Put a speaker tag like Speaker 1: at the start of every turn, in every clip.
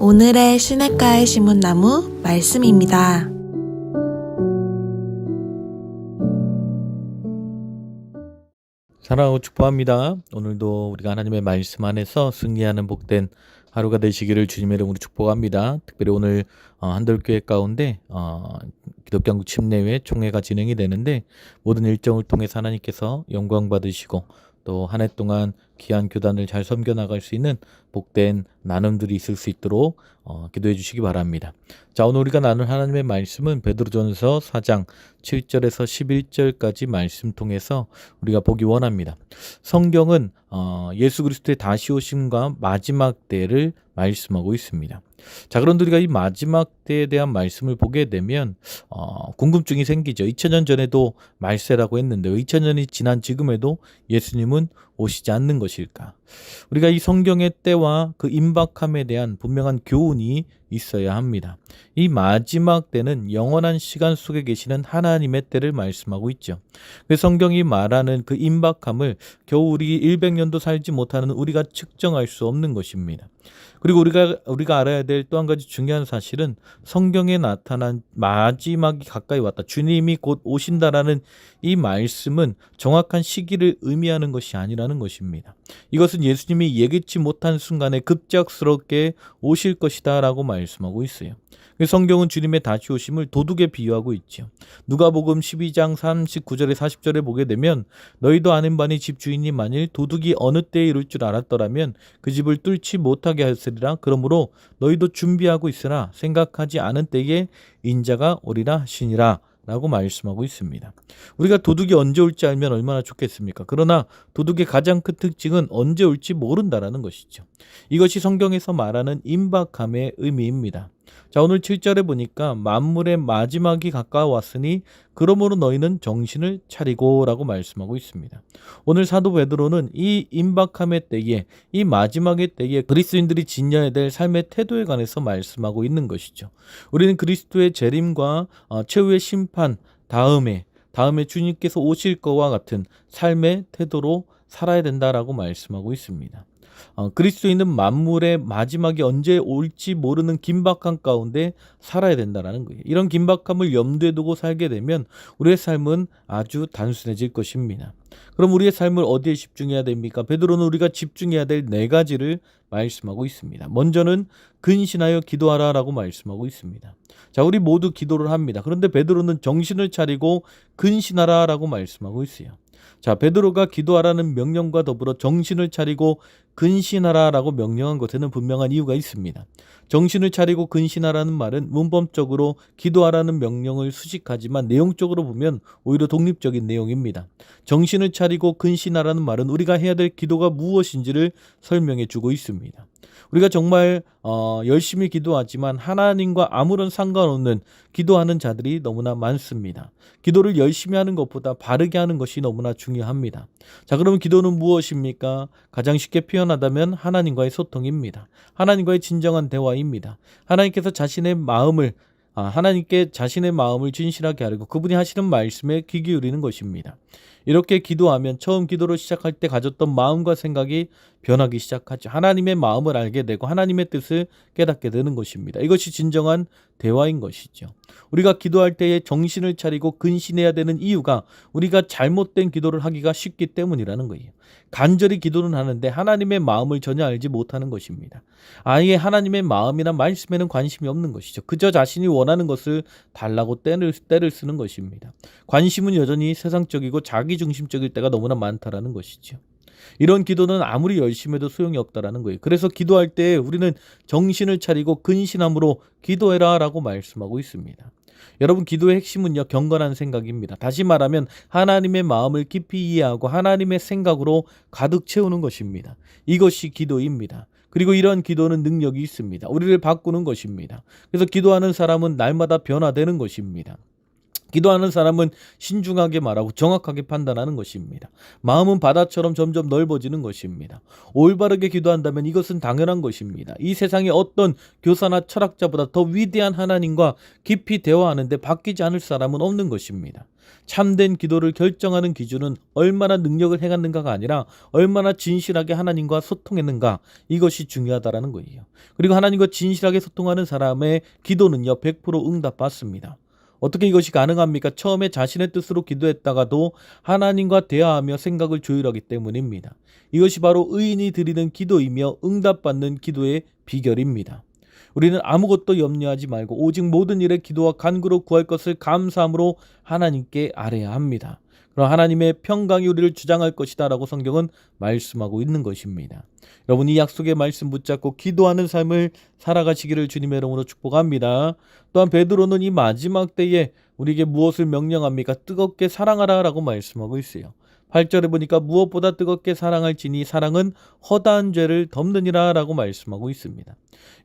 Speaker 1: 오늘의 시냇가의 심은 나무 말씀입니다.
Speaker 2: 사랑하고 축복합니다. 오늘도 우리가 하나님의 말씀 안에서 승리하는 복된 하루가 되시기를 주님의 이름으로 축복합니다. 특별히 오늘 한돌교회 가운데 기독교 한국 침례회 총회가 진행이 되는데 모든 일정을 통해서 하나님께서 영광 받으시고 또 한 해 동안 귀한 교단을 잘 섬겨 나갈 수 있는 복된 나눔들이 있을 수 있도록 기도해 주시기 바랍니다. 자, 오늘 우리가 나눌 하나님의 말씀은 베드로전서 4장 7절에서 11절까지 말씀 통해서 우리가 보기 원합니다. 성경은 예수 그리스도의 다시 오심과 마지막 때를 말씀하고 있습니다. 자, 그런데 우리가 이 마지막 때에 대한 말씀을 보게 되면 궁금증이 생기죠. 2000년 전에도 말세라고 했는데 2000년이 지난 지금에도 예수님은 오시지 않는 것일까? 우리가 이 성경의 때와 그 임박함에 대한 분명한 교훈이 있어야 합니다. 이 마지막 때는 영원한 시간 속에 계시는 하나님의 때를 말씀하고 있죠. 그 성경이 말하는 그 임박함을 겨우 우리 100년도 살지 못하는 우리가 측정할 수 없는 것입니다. 그리고 우리가 알아야 될 또 한 가지 중요한 사실은 성경에 나타난 마지막이 가까이 왔다. 주님이 곧 오신다라는 이 말씀은 정확한 시기를 의미하는 것이 아니라는 것입니다. 이것은 예수님이 예기치 못한 순간에 급작스럽게 오실 것이다 라고 말씀하고 있어요. 성경은 주님의 다시 오심을 도둑에 비유하고 있죠. 누가복음 12장 39절에 40절에 보게 되면 너희도 아는 바니 집주인이 만일 도둑이 어느 때에 이룰 줄 알았더라면 그 집을 뚫지 못하게 하였으리라. 그러므로 너희도 준비하고 있으라. 생각하지 않은 때에 인자가 오리라 하시니라 라고 말씀하고 있습니다. 우리가 도둑이 언제 올지 알면 얼마나 좋겠습니까? 그러나 도둑의 가장 큰 특징은 언제 올지 모른다라는 것이죠. 이것이 성경에서 말하는 임박함의 의미입니다. 자, 오늘 7절에 보니까 만물의 마지막이 가까워왔으니 그러므로 너희는 정신을 차리고 라고 말씀하고 있습니다. 오늘 사도 베드로는 이 임박함의 때에, 이 마지막의 때에 그리스도인들이 지녀야 될 삶의 태도에 관해서 말씀하고 있는 것이죠. 우리는 그리스도의 재림과 최후의 심판 다음에 주님께서 오실 것과 같은 삶의 태도로 살아야 된다라고 말씀하고 있습니다. 그리스도인은 만물의 마지막이 언제 올지 모르는 긴박함 가운데 살아야 된다는 거예요. 이런 긴박함을 염두에 두고 살게 되면 우리의 삶은 아주 단순해질 것입니다. 그럼 우리의 삶을 어디에 집중해야 됩니까? 베드로는 우리가 집중해야 될 4가지를 말씀하고 있습니다. 먼저는 근신하여 기도하라 라고 말씀하고 있습니다. 자, 우리 모두 기도를 합니다. 그런데 베드로는 정신을 차리고 근신하라 라고 말씀하고 있어요. 자, 베드로가 기도하라는 명령과 더불어 정신을 차리고 근신하라라고 명령한 것에는 분명한 이유가 있습니다. 정신을 차리고 근신하라는 말은 문법적으로 기도하라는 명령을 수식하지만 내용적으로 보면 오히려 독립적인 내용입니다. 정신을 차리고 근신하라는 말은 우리가 해야 될 기도가 무엇인지를 설명해 주고 있습니다. 우리가 정말 열심히 기도하지만 하나님과 아무런 상관없는 기도하는 자들이 너무나 많습니다. 기도를 열심히 하는 것보다 바르게 하는 것이 너무나 중요합니다. 자, 그러면 기도는 무엇입니까? 가장 쉽게 표현하자면 하나님과의 소통입니다. 하나님과의 진정한 대화입니다. 하나님께서 하나님께 자신의 마음을 진실하게 하려고 그분이 하시는 말씀에 귀 기울이는 것입니다. 이렇게 기도하면 처음 기도를 시작할 때 가졌던 마음과 생각이 변하기 시작하죠. 하나님의 마음을 알게 되고 하나님의 뜻을 깨닫게 되는 것입니다. 이것이 진정한 대화인 것이죠. 우리가 기도할 때에 정신을 차리고 근신해야 되는 이유가 우리가 잘못된 기도를 하기가 쉽기 때문이라는 거예요. 간절히 기도는 하는데 하나님의 마음을 전혀 알지 못하는 것입니다. 아예 하나님의 마음이나 말씀에는 관심이 없는 것이죠. 그저 자신이 원하는 것을 달라고 때를 쓰는 것입니다. 관심은 여전히 세상적이고 자기중심적일 때가 너무나 많다라는 것이죠. 이런 기도는 아무리 열심히 해도 소용이 없다라는 거예요. 그래서 기도할 때 우리는 정신을 차리고 근신함으로 기도해라 라고 말씀하고 있습니다. 여러분, 기도의 핵심은요, 경건한 생각입니다. 다시 말하면 하나님의 마음을 깊이 이해하고 하나님의 생각으로 가득 채우는 것입니다. 이것이 기도입니다. 그리고 이러한 기도는 능력이 있습니다. 우리를 바꾸는 것입니다. 그래서 기도하는 사람은 날마다 변화되는 것입니다. 기도하는 사람은 신중하게 말하고 정확하게 판단하는 것입니다. 마음은 바다처럼 점점 넓어지는 것입니다. 올바르게 기도한다면 이것은 당연한 것입니다. 이 세상에 어떤 교사나 철학자보다 더 위대한 하나님과 깊이 대화하는데 바뀌지 않을 사람은 없는 것입니다. 참된 기도를 결정하는 기준은 얼마나 능력을 행했는가가 아니라 얼마나 진실하게 하나님과 소통했는가, 이것이 중요하다라는 거예요. 그리고 하나님과 진실하게 소통하는 사람의 기도는요 100% 응답받습니다. 어떻게 이것이 가능합니까? 처음에 자신의 뜻으로 기도했다가도 하나님과 대화하며 생각을 조율하기 때문입니다. 이것이 바로 의인이 드리는 기도이며 응답받는 기도의 비결입니다. 우리는 아무것도 염려하지 말고 오직 모든 일에 기도와 간구로 구할 것을 감사함으로 하나님께 아뢰야 합니다. 그럼 하나님의 평강이 우리를 주장할 것이다 라고 성경은 말씀하고 있는 것입니다. 여러분, 이 약속의 말씀 붙잡고 기도하는 삶을 살아가시기를 주님의 이름으로 축복합니다. 또한 베드로는 이 마지막 때에 우리에게 무엇을 명령합니까? 뜨겁게 사랑하라 라고 말씀하고 있어요. 8절에 보니까 무엇보다 뜨겁게 사랑할지니 사랑은 허다한 죄를 덮느니라 라고 말씀하고 있습니다.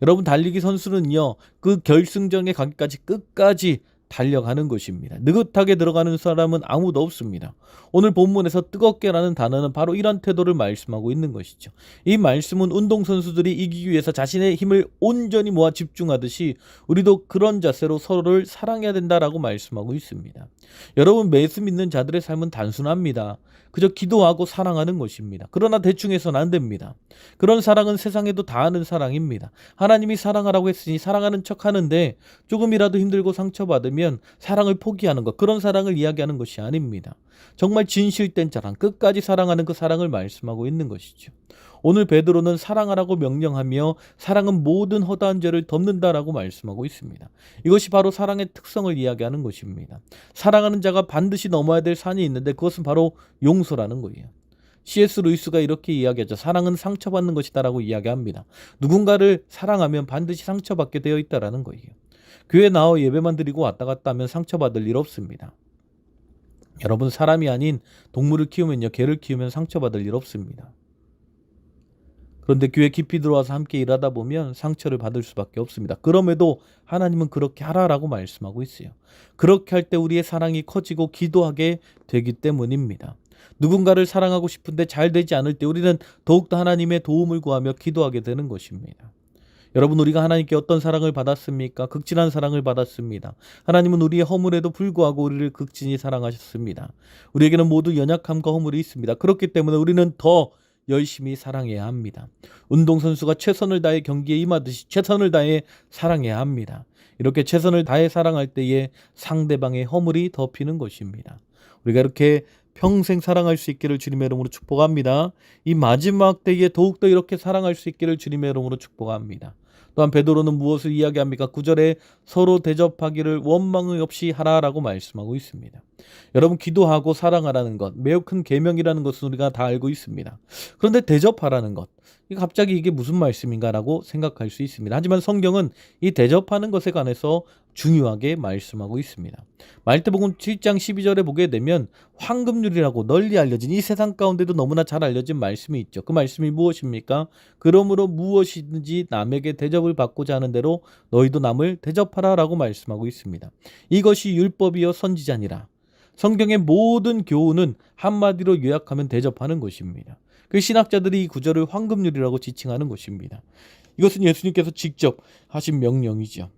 Speaker 2: 여러분, 달리기 선수는요 그 결승전에 가기까지 끝까지 달려가는 것입니다. 느긋하게 들어가는 사람은 아무도 없습니다. 오늘 본문에서 뜨겁게라는 단어는 바로 이런 태도를 말씀하고 있는 것이죠. 이 말씀은 운동선수들이 이기기 위해서 자신의 힘을 온전히 모아 집중하듯이 우리도 그런 자세로 서로를 사랑해야 된다라고 말씀하고 있습니다. 여러분, 예수 믿는 자들의 삶은 단순합니다. 그저 기도하고 사랑하는 것입니다. 그러나 대충 해서는 안 됩니다. 그런 사랑은 세상에도 다 아는 사랑입니다. 하나님이 사랑하라고 했으니 사랑하는 척 하는데 조금이라도 힘들고 상처받으면 사랑을 포기하는 것, 그런 사랑을 이야기하는 것이 아닙니다. 정말 진실된 사랑, 끝까지 사랑하는 그 사랑을 말씀하고 있는 것이죠. 오늘 베드로는 사랑하라고 명령하며 사랑은 모든 허다한 죄를 덮는다라고 말씀하고 있습니다. 이것이 바로 사랑의 특성을 이야기하는 것입니다. 사랑하는 자가 반드시 넘어야 될 산이 있는데 그것은 바로 용서라는 거예요. C.S. 루이스가 이렇게 이야기하죠. 사랑은 상처받는 것이다라고 이야기합니다. 누군가를 사랑하면 반드시 상처받게 되어 있다라는 거예요. 교회 나와 예배만 드리고 왔다 갔다 하면 상처받을 일 없습니다. 여러분, 사람이 아닌 동물을 키우면요, 개를 키우면 상처받을 일 없습니다. 그런데 교회 깊이 들어와서 함께 일하다 보면 상처를 받을 수밖에 없습니다. 그럼에도 하나님은 그렇게 하라라고 말씀하고 있어요. 그렇게 할 때 우리의 사랑이 커지고 기도하게 되기 때문입니다. 누군가를 사랑하고 싶은데 잘 되지 않을 때 우리는 더욱더 하나님의 도움을 구하며 기도하게 되는 것입니다. 여러분, 우리가 하나님께 어떤 사랑을 받았습니까? 극진한 사랑을 받았습니다. 하나님은 우리의 허물에도 불구하고 우리를 극진히 사랑하셨습니다. 우리에게는 모두 연약함과 허물이 있습니다. 그렇기 때문에 우리는 더 열심히 사랑해야 합니다. 운동선수가 최선을 다해 경기에 임하듯이 최선을 다해 사랑해야 합니다. 이렇게 최선을 다해 사랑할 때에 상대방의 허물이 덮이는 것입니다. 우리가 이렇게 평생 사랑할 수 있기를 주님의 이름으로 축복합니다. 이 마지막 때에 더욱더 이렇게 사랑할 수 있기를 주님의 이름으로 축복합니다. 또한 베드로는 무엇을 이야기합니까? 9절에 서로 대접하기를 원망 없이 하라라고 말씀하고 있습니다. 여러분, 기도하고 사랑하라는 것, 매우 큰 계명이라는 것은 우리가 다 알고 있습니다. 그런데 대접하라는 것, 갑자기 이게 무슨 말씀인가라고 생각할 수 있습니다. 하지만 성경은 이 대접하는 것에 관해서 중요하게 말씀하고 있습니다. 마태복음 7장 12절에 보게 되면 황금률이라고 널리 알려진, 이 세상 가운데도 너무나 잘 알려진 말씀이 있죠. 그 말씀이 무엇입니까? 그러므로 무엇이든지 남에게 대접을 받고자 하는 대로 너희도 남을 대접하라 라고 말씀하고 있습니다. 이것이 율법이요 선지자니라. 성경의 모든 교훈은 한마디로 요약하면 대접하는 것입니다. 그 신학자들이 이 구절을 황금률이라고 지칭하는 것입니다. 이것은 예수님께서 직접 하신 명령이죠.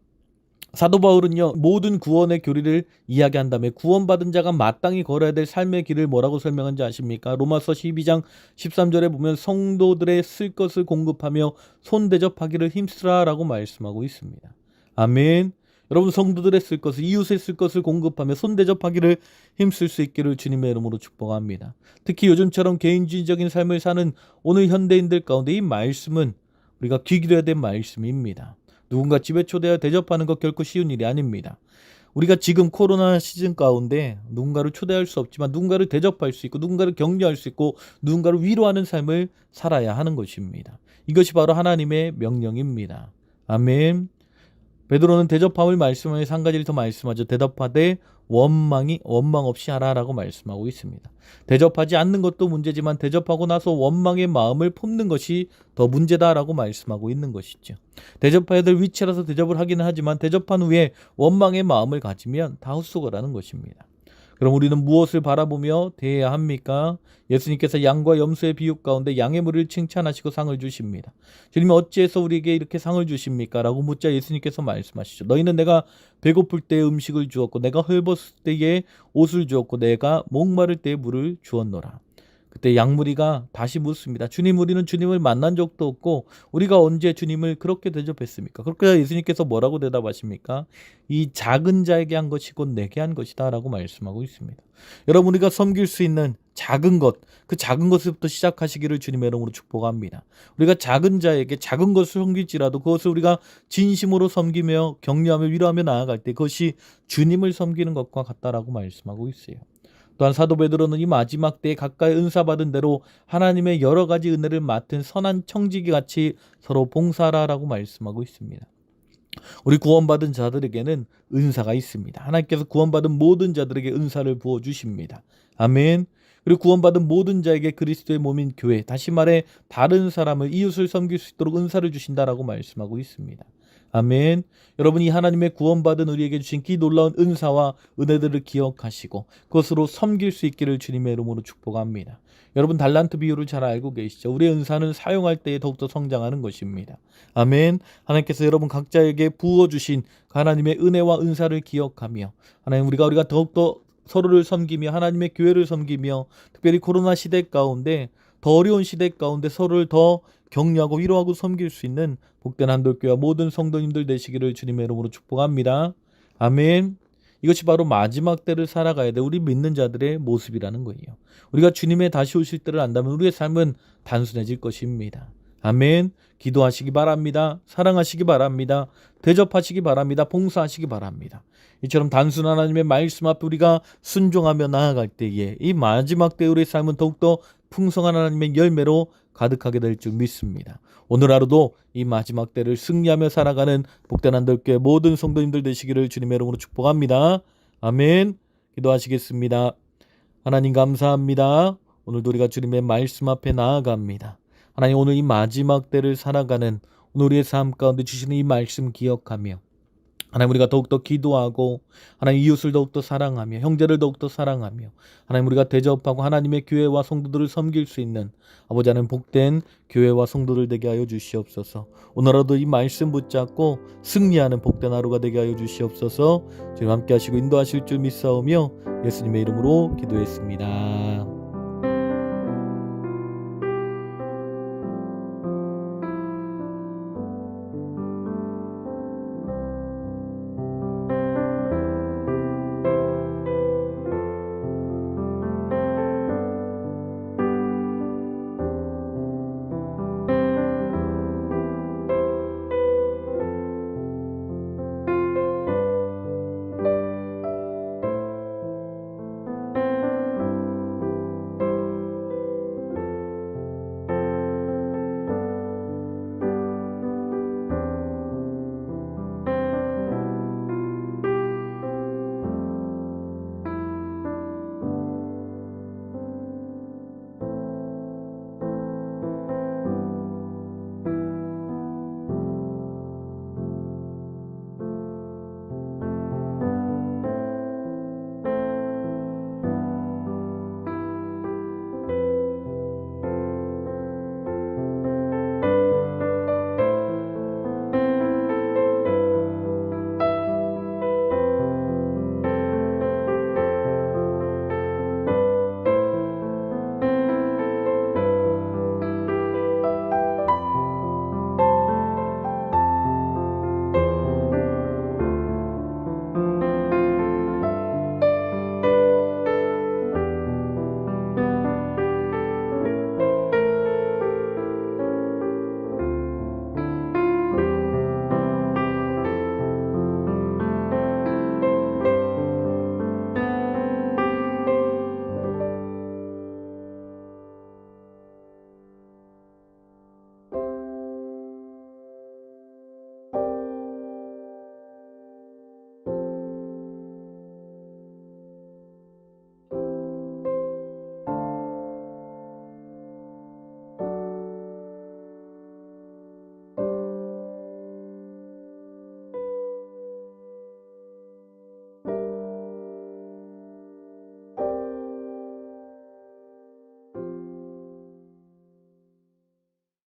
Speaker 2: 사도 바울은요, 모든 구원의 교리를 이야기한 다음에 구원받은 자가 마땅히 걸어야 될 삶의 길을 뭐라고 설명한지 아십니까? 로마서 12장 13절에 보면 성도들의 쓸 것을 공급하며 손대접하기를 힘쓰라 라고 말씀하고 있습니다. 아멘. 여러분, 성도들의 쓸 것을, 이웃의 쓸 것을 공급하며 손대접하기를 힘쓸 수 있기를 주님의 이름으로 축복합니다. 특히 요즘처럼 개인주의적인 삶을 사는 오늘 현대인들 가운데 이 말씀은 우리가 귀 기울여야 될 말씀입니다. 누군가 집에 초대하여 대접하는 것 결코 쉬운 일이 아닙니다. 우리가 지금 코로나 시즌 가운데 누군가를 초대할 수 없지만 누군가를 대접할 수 있고 누군가를 격려할 수 있고 누군가를 위로하는 삶을 살아야 하는 것입니다. 이것이 바로 하나님의 명령입니다. 아멘. 베드로는 대접함을 말씀하면서 한 가지를 더 말씀하죠. 대답하되 원망 없이 하라라고 말씀하고 있습니다. 대접하지 않는 것도 문제지만 대접하고 나서 원망의 마음을 품는 것이 더 문제다라고 말씀하고 있는 것이죠. 대접해야 될 위치라서 대접을 하기는 하지만 대접한 후에 원망의 마음을 가지면 다 헛수고라는 것입니다. 그럼 우리는 무엇을 바라보며 대해야 합니까? 예수님께서 양과 염소의 비유 가운데 양의 무리를 칭찬하시고 상을 주십니다. 주님이 어찌해서 우리에게 이렇게 상을 주십니까? 라고 묻자 예수님께서 말씀하시죠. 너희는 내가 배고플 때에 음식을 주었고 내가 헐벗을 때에 옷을 주었고 내가 목마를 때에 물을 주었노라. 그때 양무리가 다시 묻습니다. 주님, 우리는 주님을 만난 적도 없고 우리가 언제 주님을 그렇게 대접했습니까? 그렇게 예수님께서 뭐라고 대답하십니까? 이 작은 자에게 한 것이 곧 내게 한 것이다 라고 말씀하고 있습니다. 여러분, 우리가 섬길 수 있는 작은 것, 그 작은 것부터 시작하시기를 주님의 이름으로 축복합니다. 우리가 작은 자에게 작은 것을 섬길지라도 그것을 우리가 진심으로 섬기며 격려하며 위로하며 나아갈 때 그것이 주님을 섬기는 것과 같다라고 말씀하고 있어요. 또한 사도 베드로는 이 마지막 때에 각각 은사 받은 대로 하나님의 여러 가지 은혜를 맡은 선한 청지기 같이 서로 봉사하라라고 말씀하고 있습니다. 우리 구원받은 자들에게는 은사가 있습니다. 하나님께서 구원받은 모든 자들에게 은사를 부어주십니다. 아멘. 그리고 구원받은 모든 자에게 그리스도의 몸인 교회, 다시 말해 다른 사람을, 이웃을 섬길 수 있도록 은사를 주신다라고 말씀하고 있습니다. 아멘. 여러분이 하나님의 구원받은 우리에게 주신 기 놀라운 은사와 은혜들을 기억하시고 그것으로 섬길 수 있기를 주님의 이름으로 축복합니다. 여러분, 달란트 비유를 잘 알고 계시죠? 우리의 은사는 사용할 때에 더욱더 성장하는 것입니다. 아멘. 하나님께서 여러분 각자에게 부어주신 하나님의 은혜와 은사를 기억하며 하나님, 우리가 더욱더 서로를 섬기며 하나님의 교회를 섬기며 특별히 코로나 시대 가운데, 더 어려운 시대 가운데 서로를 더 격려하고 위로하고 섬길 수 있는 복된 한돌교와 모든 성도님들 되시기를 주님의 이름으로 축복합니다. 아멘. 이것이 바로 마지막 때를 살아가야 돼 우리 믿는 자들의 모습이라는 거예요. 우리가 주님의 다시 오실 때를 안다면 우리의 삶은 단순해질 것입니다. 아멘. 기도하시기 바랍니다. 사랑하시기 바랍니다. 대접하시기 바랍니다. 봉사하시기 바랍니다. 이처럼 단순한 하나님의 말씀 앞에 우리가 순종하며 나아갈 때에 이 마지막 때 우리의 삶은 더욱더 풍성한 하나님의 열매로 가득하게 될 줄 믿습니다. 오늘 하루도 이 마지막 때를 승리하며 살아가는 복된 한돌교회 모든 성도님들 되시기를 주님의 이름으로 축복합니다. 아멘. 기도하시겠습니다. 하나님, 감사합니다. 오늘도 우리가 주님의 말씀 앞에 나아갑니다. 하나님, 오늘 이 마지막 때를 살아가는 오늘 우리의 삶 가운데 주시는 이 말씀 기억하며 하나님, 우리가 더욱더 기도하고 하나님 이웃을 더욱더 사랑하며 형제를 더욱더 사랑하며 하나님, 우리가 대접하고 하나님의 교회와 성도들을 섬길 수 있는 아버지 하나님 복된 교회와 성도들 되게 하여 주시옵소서. 오늘 하루도 이 말씀 붙잡고 승리하는 복된 하루가 되게 하여 주시옵소서. 주님 함께 하시고 인도하실 줄 믿사오며 예수님의 이름으로 기도했습니다.